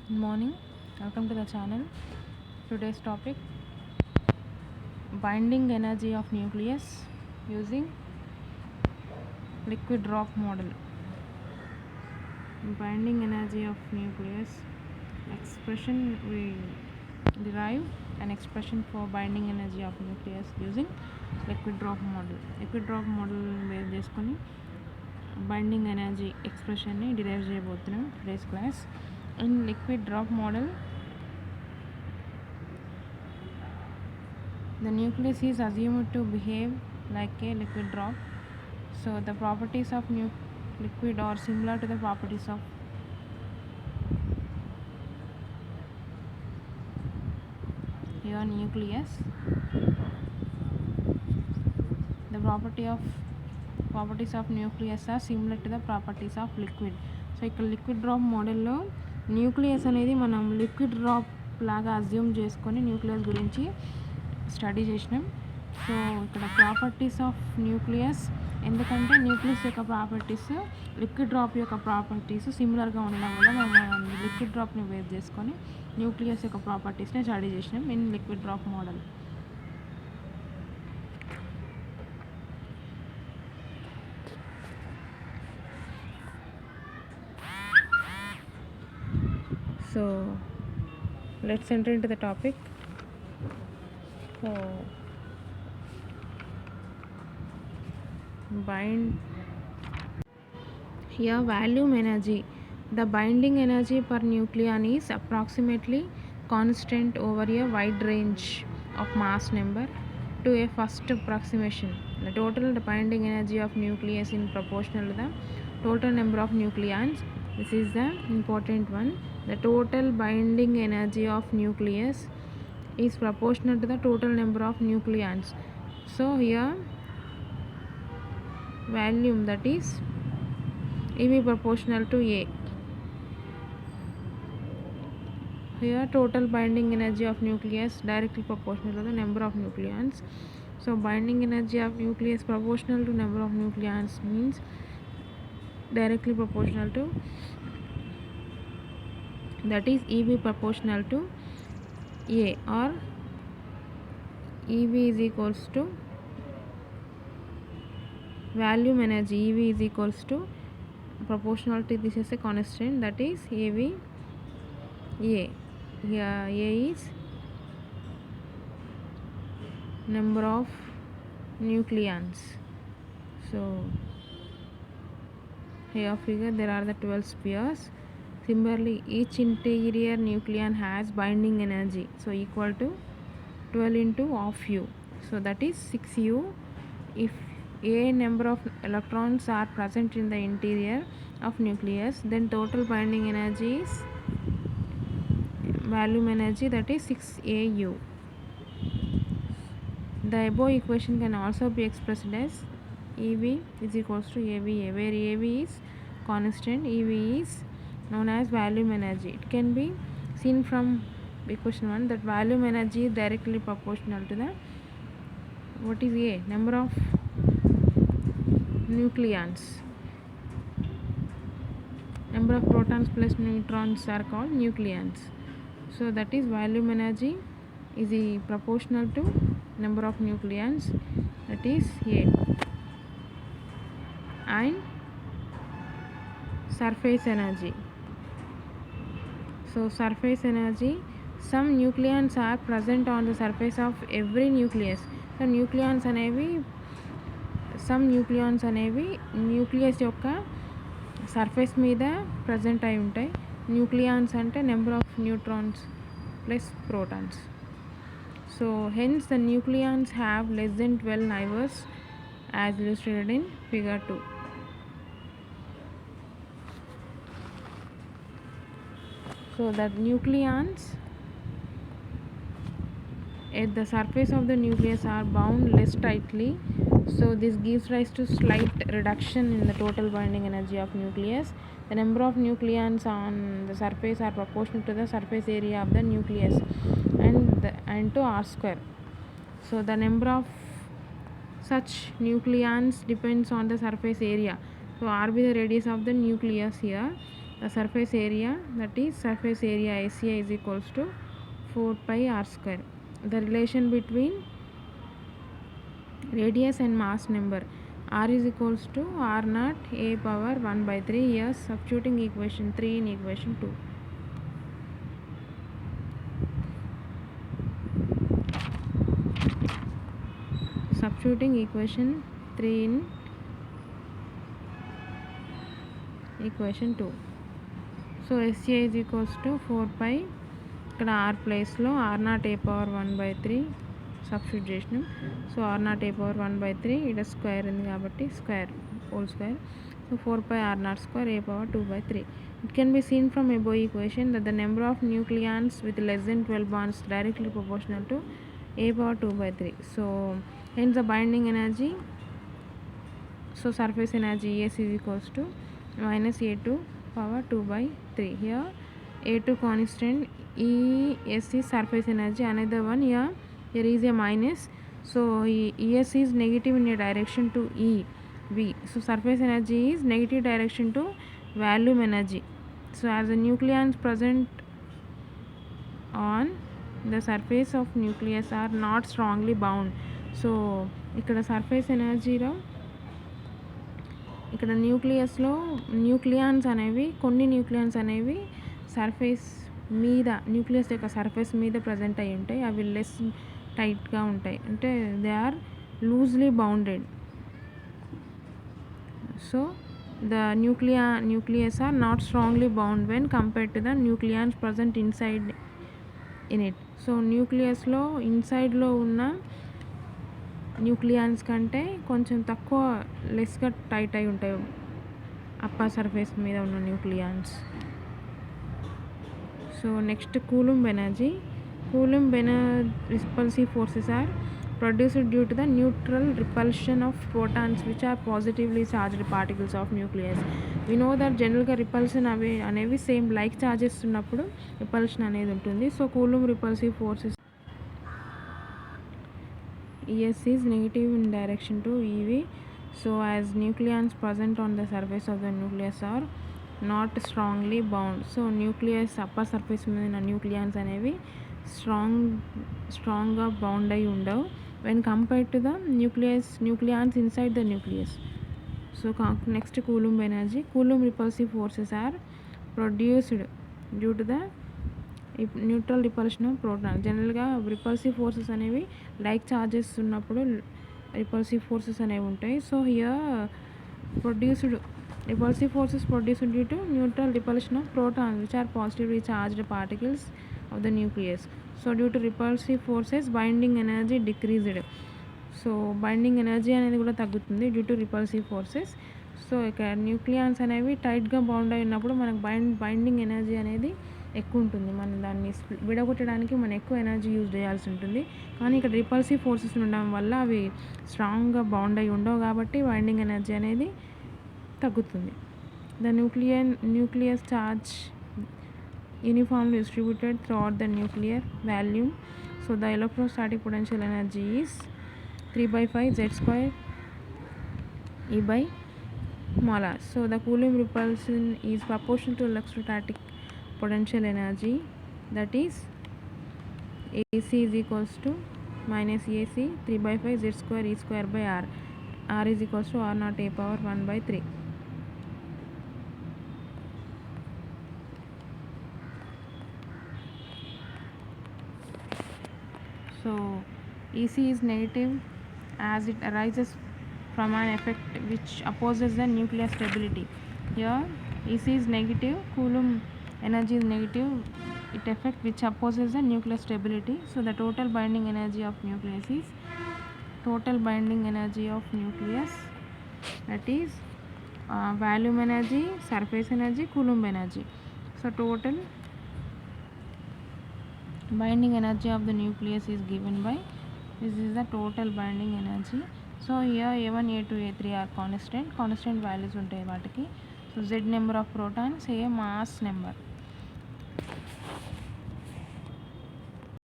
Good morning, welcome to the channel. Today's topic, binding energy of nucleus using liquid drop model. Binding energy of nucleus expression, we derive an expression for binding energy of nucleus using liquid drop model. Liquid drop model base చేసుకొని binding energy expression ని derive చేయబోతున్నాం today's class. In liquid drop model, the nucleus is assumed to behave like a liquid drop. So the properties of liquid are similar to the properties of your nucleus. The properties of nucleus are similar to the properties of liquid. So ఇక్కడ liquid drop మోడల్లో nucleus అనేది మనం liquid drop లాగా assume చేసుకొని nucleus గురించి study చేసినాం. So ఇక్కడ properties of nucleus, ఎందుకంటే న్యూక్లియస్ యొక్క ప్రాపర్టీస్ లిక్విడ్ డ్రాప్ యొక్క ప్రాపర్టీస్ సిమిలర్గా ఉండడం వల్ల మనం లిక్విడ్ డ్రాప్ని బేస్ చేసుకొని న్యూక్లియస్ యొక్క ప్రాపర్టీస్ని స్టడీ చేసినాం in liquid drop model. So let's enter into the topic. So here volume energy, the binding energy per nucleon is approximately constant over a wide range of mass number. To a first approximation, the total binding energy of nucleus is proportional to the total number of nucleons. This is the important one. The total binding energy of nucleus is proportional to the total number of nucleons. So here volume, that is EV proportional to A. Here total binding energy of nucleus directly proportional to the number of nucleons. So binding energy of nucleus proportional to number of nucleons means directly proportional to, that is EV proportional to A, or EV is equals to volume energy. EV is equals to proportional to, this is a constant, that is AV A. Here A is number of nucleons. So here figure there are the 12 spheres. Similarly, each interior nucleon has binding energy, so equal to 12 into half U, so that is 6U. If a number of electrons are present in the interior of nucleus, then total binding energy is volume energy, that is 6AU. The above equation can also be expressed as EV is equals to AVA, where AV is constant, EV is known as volume energy. It can be seen from equation 1 that volume energy is directly proportional to the, what is A, number of nucleons. Number of protons plus neutrons are called nucleons. So that is volume energy is proportional to number of nucleons, that is A. And surface energy. So surface energy, some nucleons are present on the surface of every nucleus. So nucleons అనేవి, some nucleons అనేవి nucleus యొక్క surface మీద present అయి ఉంటాయి. Nucleons అంటే number of neutrons plus protons. So hence the nucleons have less than 12 neighbors as illustrated in figure 2. So the nucleons at the surface of the nucleus are bound less tightly, so this gives rise to slight reduction in the total binding energy of nucleus. The number of nucleons on the surface are proportional to the surface area of the nucleus and to R square. So the number of such nucleons depends on the surface area. So R be the radius of the nucleus here. the surface area, that is surface area SCI is equals to 4 pi r square. The relation between radius and mass number, r is equals to r naught a power 1 by 3. Here substituting equation 3 in equation 2. Substituting equation 3 in equation 2. So SCI is equals to 4 pi, ఇక్కడ r ప్లేస్లో r naught a power 1 by 3 substitute చేసినాం. So r naught a power 1 by 3 ఇక్కడ square ఉంది కాబట్టి square whole square. So 4 pi r naught square a power 2 by 3. It can be seen from above equation that the number of nucleons with less than 12 bonds directly proportional to a power 2 by 3. So hence the binding energy, so surface energy ES is equals to minus A2 power 2 by 3. Here A2 constant, ES is surface energy. Another one, here there is a minus, so ES is negative in a direction to EV. So surface energy is negative direction to volume energy. So as the nucleons present on the surface of nucleus are not strongly bound. So ఇక్కడ surface ఎనర్జీలో ఇక్కడ న్యూక్లియస్లో కొన్ని nucleons అనేవి surface మీద, nucleus యొక్క surface మీద present అయి ఉంటాయి. అవి లెస్ టైట్గా ఉంటాయి, అంటే they are loosely bounded. So the nucleus are not strongly bound when compared to the nucleons present inside in it. So న్యూక్లియస్లో ఇన్సైడ్లో ఉన్న న్యూక్లియన్స్ కంటే కొంచెం తక్కువ లెస్గా టైట్ అయి ఉంటాయి అప్పర్ సర్ఫేస్ మీద ఉన్న nucleons. So next coulomb energy. Coulomb repulsive forces are produced due to the neutral repulsion of protons which are positively charged particles of nucleus. We know that జనరల్గా repulsion అనేవి same like charges ఉన్నప్పుడు repulsion అనేది ఉంటుంది. So coulomb repulsive forces ES is negative in direction to EV. So as nucleons present on the surface of the nucleus are not strongly bound. So nucleus upper surface మీద ఉన్న nucleons అనేవి స్ట్రాంగ్గా bound అయి ఉండవు when compared to the nucleons inside the nucleus. So next Coulomb energy. Coulomb repulsive forces are produced due to the neutral repulsion of proton. జనరల్గా repulsive forces అనేవి like charges ఉన్నప్పుడు repulsive forces అనేవి ఉంటాయి. So here repulsive forces produced due to neutral repulsion of protons which are positively charged particles of the nucleus. So due to repulsive forces binding energy decreased. So binding energy అనేది కూడా తగ్గుతుంది due to repulsive forces. So ఇక nucleons అనేవి టైట్గా bound అయి ఉన్నప్పుడు మనకు binding energy అనేది ఎక్కువ ఉంటుంది. మనం దాన్ని విడగొట్టడానికి మనం ఎక్కువ ఎనర్జీ యూజ్ చేయాల్సి ఉంటుంది. కానీ ఇక్కడ రిపల్సివ్ ఫోర్సెస్ ఉండడం వల్ల అవి స్ట్రాంగ్గా బౌండ్ అయి ఉండవు కాబట్టి బైండింగ్ ఎనర్జీ అనేది తగ్గుతుంది. The nucleus charge uniformly distributed throughout the nuclear volume. So the electrostatic potential energy is 3/5 z square E by molar. So the Coulomb repulsion is proportional to electrostatic potential energy, that is AC is equals to minus AC 3/5 z square E square by R. R is equals to R naught a power 1 by 3. So EC is negative as it arises from an effect which opposes the nuclear stability. Here EC is negative, Coulomb energy is negative, it effect which opposes the nuclear stability. So the total binding energy of nucleus is that is volume energy, surface energy, Coulomb energy. So total binding energy of the nucleus is given by, this is the total binding energy. So here A1 A2 A3 are constant values ఉంటాయి వాటికి. So Z number of protons, A mass number.